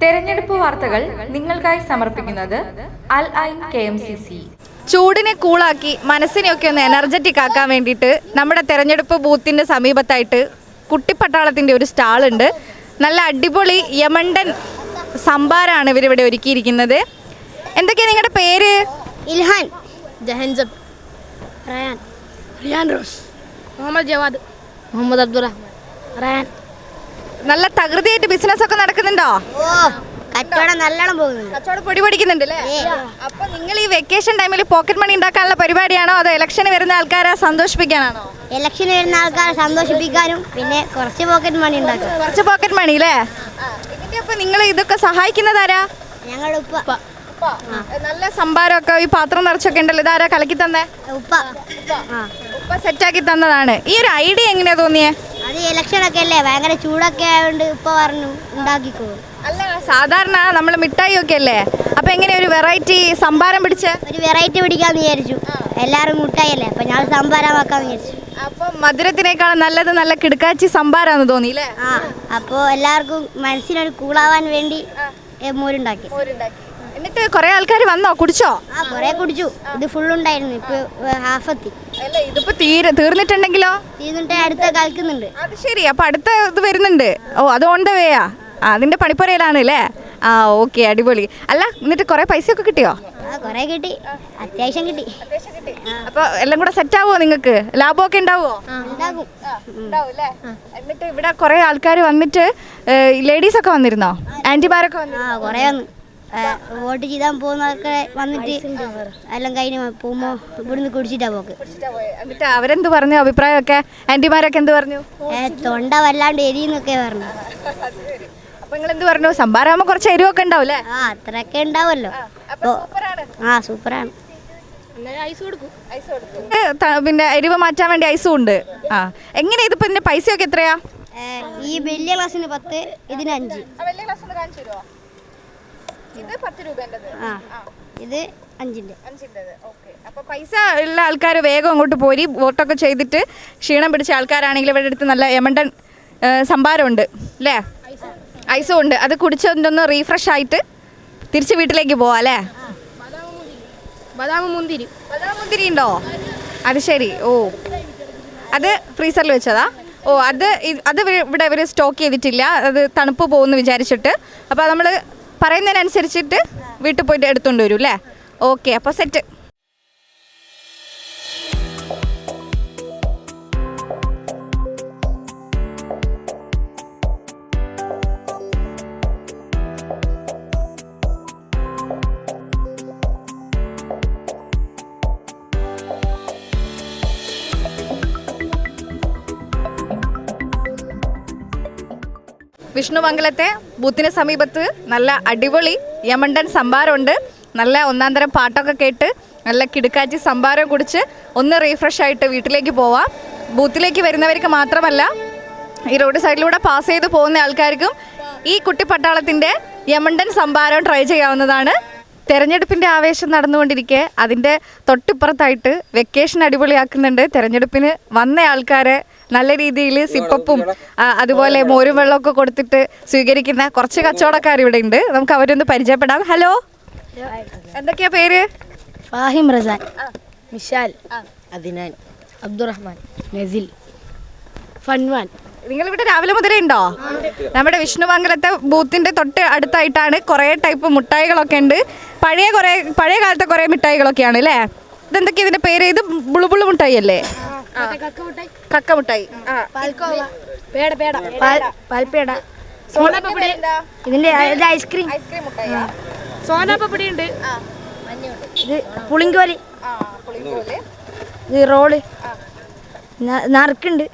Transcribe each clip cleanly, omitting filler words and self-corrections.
തെരഞ്ഞെടുപ്പ് വാർത്തകൾ നിങ്ങൾക്കായി സമർപ്പിക്കുന്നത് അൽ ഐൻ KMCC. ചൂടിനെ കൂളാക്കി മനസ്സിനെയൊക്കെ ഒന്ന് എനർജറ്റിക് ആക്കാൻ വേണ്ടിയിട്ട് നമ്മുടെ തെരഞ്ഞെടുപ്പ് ബൂത്തിൻ്റെ സമീപത്തായിട്ട് കുട്ടിപ്പട്ടാളത്തിൻ്റെ ഒരു സ്റ്റാളുണ്ട്. നല്ല അടിപൊളി യമണ്ടൻ സംഭാരമാണ് ഇവരിവിടെ ഒരുക്കിയിരിക്കുന്നത്. എന്തൊക്കെയാണ് നിങ്ങളുടെ പേര്? ഇൽഹാൻ, ജഹൻസബ്, റയാൻ, റിയാൻ റോസ്, മുഹമ്മദ് ജവാദ്, മുഹമ്മദ് അബ്ദുറഹ്മാൻ, റയാൻ. നല്ല തകൃതിയായിട്ട് ബിസിനസ് ഒക്കെ നടക്കുന്നുണ്ടോ? കച്ചവടം നല്ലോണം പോകുന്നുണ്ട്. കച്ചവടം പൊടി പഠിക്കുന്നുണ്ട് അല്ലേ? അപ്പൊ നിങ്ങൾ ഈ വെക്കേഷൻ ടൈമിൽ പോക്കറ്റ് മണി ഉണ്ടാക്കാനുള്ള പരിപാടിയാണോ അതോ ഇലക്ഷന് വരുന്ന ആൾക്കാരെ സന്തോഷിപ്പിക്കാനാണോ? ഇലക്ഷന് വരുന്ന ആൾക്കാരെ സന്തോഷിപ്പിക്കാനും പിന്നെ കുറച്ച് പോക്കറ്റ് മണി ഉണ്ടാക്കും. കുറച്ച് പോക്കറ്റ് മണി അല്ലേ? ഇതിന്റെ അപ്പൊ നിങ്ങൾ ഇതൊക്കെ സഹായിക്കുന്നതാരാ? ഞങ്ങളുടെ ഉപ്പ. നല്ല സംഭാരമൊക്കെ ഈ പാത്രം നിറച്ചൊക്കെ ഉണ്ടല്ലോ, ഇതാരാ കലക്കി തന്നെ? ഉപ്പ ഉപ്പ സെറ്റാക്കി തന്നതാണ്. ഈ ഒരു ഐഡിയ എങ്ങനെയാ തോന്നിയേ? അത് ഇലക്ഷനൊക്കെ അല്ലേ, ഭയങ്കര ചൂടൊക്കെ ആയതുകൊണ്ട് ഉപ്പ പറഞ്ഞു ഉണ്ടാക്കിക്കോ. അല്ല, സാധാരണ നമ്മൾ മിഠായി ഒക്കെ അല്ലേ, അപ്പൊ എങ്ങനെ ഒരു വെറൈറ്റി സംഭാരം പിടിച്ച് ഒരു വെറൈറ്റി പിടിക്കാന്ന് വിചാരിച്ചു. എല്ലാവരും മുട്ടായി അല്ലേ, അപ്പൊ ഞാൻ സംഭാരം വെക്കാന്ന് വിചാരിച്ചു. അപ്പൊ മധുരത്തിനേക്കാളും നല്ലത് നല്ല കിടക്കാച്ചി സംഭാരാന്ന് തോന്നിയില്ലേ? അപ്പോൾ എല്ലാവർക്കും മനസ്സിനൊരു കൂളാവാൻ വേണ്ടി മോരുണ്ടാക്കി. എന്നിട്ട് കുറെ ആൾക്കാർ വന്നോ, കുടിച്ചോ? കുറെ കുടിച്ചു. ഇത് ഫുൾ ഉണ്ടായിരുന്നു, ഇപ്പൊ ഹാഫ് എത്തി. ഇതിപ്പോ തീർന്നിട്ടുണ്ടെങ്കിലോ? തീർന്നിട്ട് അടുത്ത കളിക്കുന്നുണ്ട്. അത് ശരി, അപ്പൊ അടുത്ത ഇത് വരുന്നുണ്ട്. ഓ, അത് ഓൺ ദ വേയാ? അതിന്റെ പണിപ്പുരയിലാണ് അല്ലേ? ഓക്കെ, അടിപൊളി. അല്ല, എന്നിട്ട് കുറെ പൈസ ഒക്കെ കിട്ടിയോ? കുറെ കിട്ടി, അത്യാവശ്യം കിട്ടി. അപ്പൊ എല്ലാം കൂടെ സെറ്റ് ആവോ? നിങ്ങൾക്ക് ലാഭമൊക്കെ ഉണ്ടാവോ? എന്നിട്ട് ഇവിടെ കുറെ ആൾക്കാർ വന്നിട്ട് ലേഡീസ് ഒക്കെ വന്നിരുന്നോ? ആന്റിമാരൊക്കെ കുറെ വന്നു. വോട്ട് ചെയ്താൽ പോകുന്നവർക്ക് വന്നിട്ട് എല്ലാം കഴിഞ്ഞ് പോകുമ്പോ ഇവിടുന്ന് കുടിച്ചിട്ടാ പോക്ക്. എന്നിട്ട് അവരെന്ത് പറഞ്ഞു? അഭിപ്രായമൊക്കെ ആന്റിമാരൊക്കെ എന്ത് പറഞ്ഞു? തൊണ്ട വല്ലാണ്ട് എരിന്നൊക്കെ പറഞ്ഞു. അപ്പൊ നിങ്ങൾ എന്ത് പറഞ്ഞു? സംഭാരാകുമ്പോ കുറച്ച് എരിവൊക്കെ ഉണ്ടാവൂലേ? അത്രയൊക്കെ ഉണ്ടാവല്ലോ. സൂപ്പറാണ്. പിന്നെ എരിവ് മാറ്റാൻ വേണ്ടി ഐസും ഉണ്ട്. എങ്ങനെ ഇതിപ്പോ ഇതിന്റെ പൈസയൊക്കെ എത്രയാ? ഈ വലിയ ക്ലാസ്സിന് 10, ഇതിന് 5. ഇത് 5ന്റെ. അപ്പൊ പൈസ ഉള്ള ആൾക്കാർ വേഗം അങ്ങോട്ട് പോരി. വോട്ടൊക്കെ ചെയ്തിട്ട് ക്ഷീണം പിടിച്ച ആൾക്കാരാണെങ്കിൽ ഇവിടെ അടുത്ത് നല്ല യമണ്ടൻ സംഭാരമുണ്ട് അല്ലേ? ഐസും ഉണ്ട്. അത് കുടിച്ചൊന്ന് റീഫ്രഷ് ആയിട്ട് തിരിച്ച് വീട്ടിലേക്ക് പോവാ അല്ലേ? ബദാം മുന്തിരി ഉണ്ടോ? അത് ശരി. ഓ, അത് ഫ്രീസറിൽ വെച്ചതാ? ഓ, അത് ഇവിടെ ഇവർ സ്റ്റോക്ക് ചെയ്തിട്ടില്ല. അത് തണുപ്പ് പോകുമെന്ന് വിചാരിച്ചിട്ട്. അപ്പോൾ നമ്മൾ പറയുന്നതിനനുസരിച്ചിട്ട് വീട്ടിൽ പോയിട്ട് എടുത്തുകൊണ്ട് വരും അല്ലേ? ഓക്കെ, അപ്പോൾ സെറ്റ്. വിഷ്ണുമംഗലത്തെ ബൂത്തിന് സമീപത്ത് നല്ല അടിപൊളി യമണ്ടൻ സംഭാരമുണ്ട്. നല്ല ഒന്നാന്തരം പാട്ടൊക്കെ കേട്ട് നല്ല കിടുക്കാച്ചി സംഭാരം കുടിച്ച് ഒന്ന് റീഫ്രഷ് ആയിട്ട് വീട്ടിലേക്ക് പോവാം. ബൂത്തിലേക്ക് വരുന്നവർക്ക് മാത്രമല്ല, ഈ റോഡ് സൈഡിലൂടെ പാസ് ചെയ്ത് പോകുന്ന ആൾക്കാർക്കും ഈ കുട്ടിപ്പട്ടാളത്തിൻ്റെ യമണ്ടൻ സംഭാരം ട്രൈ ചെയ്യാവുന്നതാണ്. തെരഞ്ഞെടുപ്പിൻ്റെ ആവേശം നടന്നുകൊണ്ടിരിക്കെ അതിൻ്റെ തൊട്ടിപ്പുറത്തായിട്ട് വെക്കേഷൻ അടിപൊളിയാക്കുന്നുണ്ട്. തെരഞ്ഞെടുപ്പിന് വന്ന ആൾക്കാരെ നല്ല രീതിയിൽ സിപ്പപ്പും അതുപോലെ മോരും വെള്ളമൊക്കെ കൊടുത്തിട്ട് സ്വീകരിക്കുന്ന കുറച്ച് കച്ചവടക്കാർ ഇവിടെ ഉണ്ട്. നമുക്ക് അവരൊന്ന് പരിചയപ്പെടാം. ഹലോ, എന്തൊക്കെയാ പേര്? ഫാഹിം റസാൻ, മിഷാൽ, അദ്നാൻ, അബ്ദുറഹ്മാൻ, നസിൽ, ഫൻവാൻ. നിങ്ങളിവിടെ രാവിലെ മുതലേ ഉണ്ടോ? നമ്മുടെ വിഷ്ണുമംഗലത്തെ ബൂത്തിൻ്റെ തൊട്ട് അടുത്തായിട്ടാണ്. കുറേ ടൈപ്പ് മിഠായികളൊക്കെ ഉണ്ട്. പഴയ കാലത്തെ കുറേ മിഠായികളൊക്കെയാണ് അല്ലേ? ഇതെന്തൊക്കെയാ ഇതിൻ്റെ പേര്? ഇത് ബുളുബുളു മിഠായി അല്ലേ? കക്ക മിഠായി, പാൽപേട, സോനാപ്പപ്പടി. ഇതിന്റെ ഐസ്ക്രീം സോനാപ്പപ്പടി ഉണ്ട്. ഇത് പുളിങ്കോലി, ഇത് റോള്, നറുക്കുണ്ട്.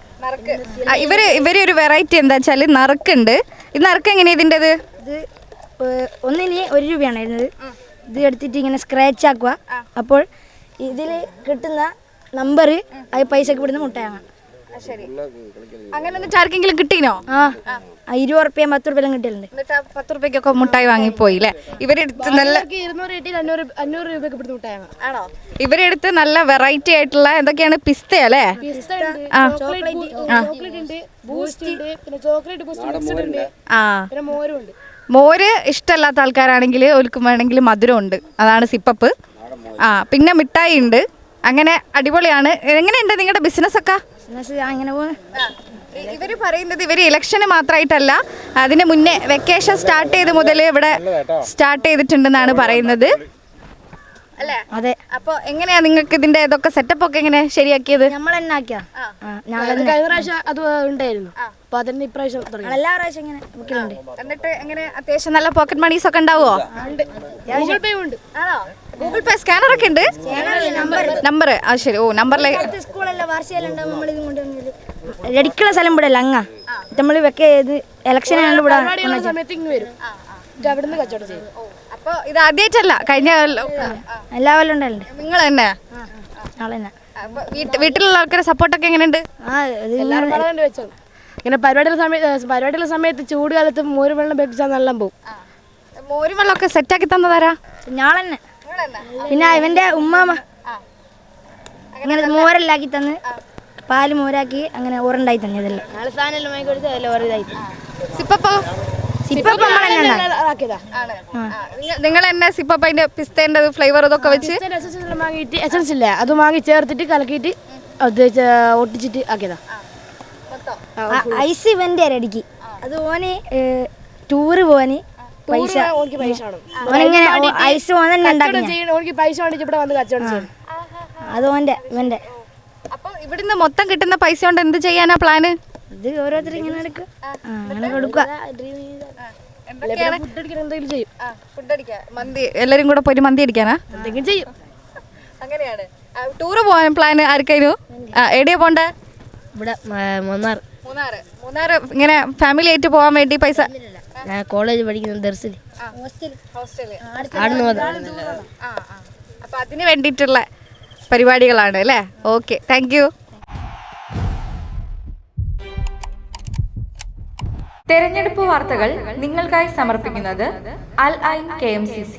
ഇവര് ഒരു വെറൈറ്റി എന്താ വെച്ചാൽ നറുക്കുണ്ട്. ഇത് നറുക്ക് എങ്ങനെയാ ഇതിൻ്റെത്? ഇത് ഒന്നിന് 1 രൂപയാണ് വരുന്നത്. ഇത് എടുത്തിട്ട് ഇങ്ങനെ സ്ക്രാച്ച് ആക്കുക. അപ്പോൾ ഇതിൽ കിട്ടുന്ന നമ്പർ അത് പൈസക്ക് വിടുന്ന മുട്ടയാണ്. അങ്ങനെ എന്നിട്ട് ആർക്കെങ്കിലും കിട്ടീനോ? ആ 20 റുപ്യ 10 റുപ്യ കിട്ടിയിട്ടുണ്ട്. എന്നിട്ട് 10 രൂപയ്ക്കൊക്കെ മുട്ടായി വാങ്ങിപ്പോയി അല്ലേ? ഇവരെടുത്ത് നല്ല 200 കിട്ടി 500 രൂപയ്ക്ക് ഇവിടുന്ന് മുട്ടായാണ്. ആണോ? ഇവരെടുത്ത് നല്ല വെറൈറ്റി ആയിട്ടുള്ള എന്തൊക്കെയാണ്? പിസ്ത അല്ലേ? മോര് ഇഷ്ടമല്ലാത്ത ആൾക്കാരാണെങ്കിൽ ഓൽക്കും വേണമെങ്കിൽ മധുരം ഉണ്ട്, അതാണ് സിപ്പപ്പ്. പിന്നെ മിഠായി ഉണ്ട്. അങ്ങനെ അടിപൊളിയാണ്. എങ്ങനെയുണ്ട് നിങ്ങളുടെ ബിസിനസ് ഒക്കെ? അങ്ങനെ പോകുന്നു. ഇവര് പറയുന്നത് ഇവര് ഇലക്ഷന് മാത്രമായിട്ടല്ല, അതിന് മുന്നേ വെക്കേഷൻ സ്റ്റാർട്ട് ചെയ്ത് മുതൽ ഇവിടെ സ്റ്റാർട്ട് ചെയ്തിട്ടുണ്ടെന്നാണ് പറയുന്നത് അല്ലേ? അതെ. അപ്പൊ എങ്ങനെയാ നിങ്ങൾക്ക് ഇതിന്റെ ഇതൊക്കെ സെറ്റപ്പ് ഒക്കെ എങ്ങനെ ശരിയാക്കിയത്? നമ്മൾ തന്നെ ആക്കിയാ. കഴിഞ്ഞ പ്രാവശ്യം അത് ഉണ്ടായിരുന്നു. അപ്പൊ അതിന്റെ ഇപ്രാവശ്യം എല്ലാ പ്രാവശ്യം ഇങ്ങനെ വെക്കലുണ്ട്. എന്നിട്ട് എങ്ങനെ അത്യാവശ്യം നല്ല പോക്കറ്റ് മണീസ് ഒക്കെ ഉണ്ടാവുമോ? ഗൂഗിൾ പേ ഉണ്ട്. ആണോ? ഗൂഗിൾ പേ സ്കാനർ ഒക്കെ ഉണ്ട്. നമ്പർ ശരി. ഓ നമ്പറിലേക്ക് സ്കൂളല്ല വാർഷികെല്ലാം നമ്മൾ ഇതും കൊണ്ടുവന്നത് എടുക്കുന്ന സ്ഥലം ഇവിടെ അല്ല അങ്ങ നമ്മൾ വെക്ക ഇലക്ഷൻ സമയത്ത് ഇങ്ങ് വരും. അവിടുന്ന് കച്ചവടം ചെയ്യും. അപ്പൊ ഇത് ആദ്യമായിട്ടല്ല, കഴിഞ്ഞ എല്ലാ കൊല്ലം ഉണ്ടായിട്ടുണ്ട്. നിങ്ങൾ തന്നെ നാളെ തന്നെ വീട്ടിലുള്ള ആൾക്കാരെ സപ്പോർട്ടൊക്കെ എങ്ങനെയുണ്ട്? ഇങ്ങനെ പരിപാടിയുള്ള സമയത്ത് ചൂട് കാലത്ത് മോര് വെള്ളം വെപ്പിച്ചാൽ നല്ല പോകും. മോര് വെള്ളമൊക്കെ സെറ്റാക്കി തന്നതാരാ? ഞാളന്നെ. പിന്നെ ഇവന്റെ ഉമ്മാമ ഇങ്ങനെ മോരെല്ലാക്കി തന്ന് പാല് മോരാക്കി അങ്ങനെ ഓറുണ്ടായി തന്നെ. ഇതെല്ലാം നിങ്ങൾ തന്നെ സിപ്പപ്പ് അതിന്റെ പിസ്തേന്റെ ഫ്ലേവർ ഇതൊക്കെ വെച്ച് വാങ്ങിയിട്ട് എസൻസ് ഇല്ല അത് വാങ്ങി ചേർത്തിട്ട് കലക്കിയിട്ട് അത് ഒട്ടിച്ചിട്ട് ആക്കിയതാ. ഐസ് ഇവന്റെ അരടിക്ക് അത് ഓന് ടൂറ് പോവാന് പൈസ ഐസ് പൈസ അത് ഓന്റെ ഇവന്റെ. അപ്പൊ ഇവിടുന്ന് മൊത്തം കിട്ടുന്ന പൈസ കൊണ്ട് എന്ത് ചെയ്യാനാ പ്ലാന്? ഇത് ഓരോരുത്തർ ഇങ്ങനെ എടുക്കും, അങ്ങനെ കൊടുക്കുക. മന്തി എല്ലാരും കൂടെ പോയിട്ട് മന്തി അടിക്കാനാ? എന്തെങ്കിലും ചെയ്യും. അങ്ങനെയാണ്. ടൂറ് പോകാൻ പ്ലാൻ ആർക്കായിരുന്നു? എവിടെയാ പോണ്ടേ? ഇവിടെ മൂന്നാർ. മൂന്നാറ് ഇങ്ങനെ ഫാമിലി ആയിട്ട് പോകാൻ വേണ്ടി പൈസ? ഞാൻ കോളേജ് പഠിക്കുന്നത് ദർസിൽ. അപ്പൊ അതിന് വേണ്ടിയിട്ടുള്ള പരിപാടികളാണ് അല്ലേ? Okay, thank you. തെരഞ്ഞെടുപ്പ് വാർത്തകൾ നിങ്ങൾക്കായി സമർപ്പിക്കുന്നത് അൽ ഐൻ KMCC.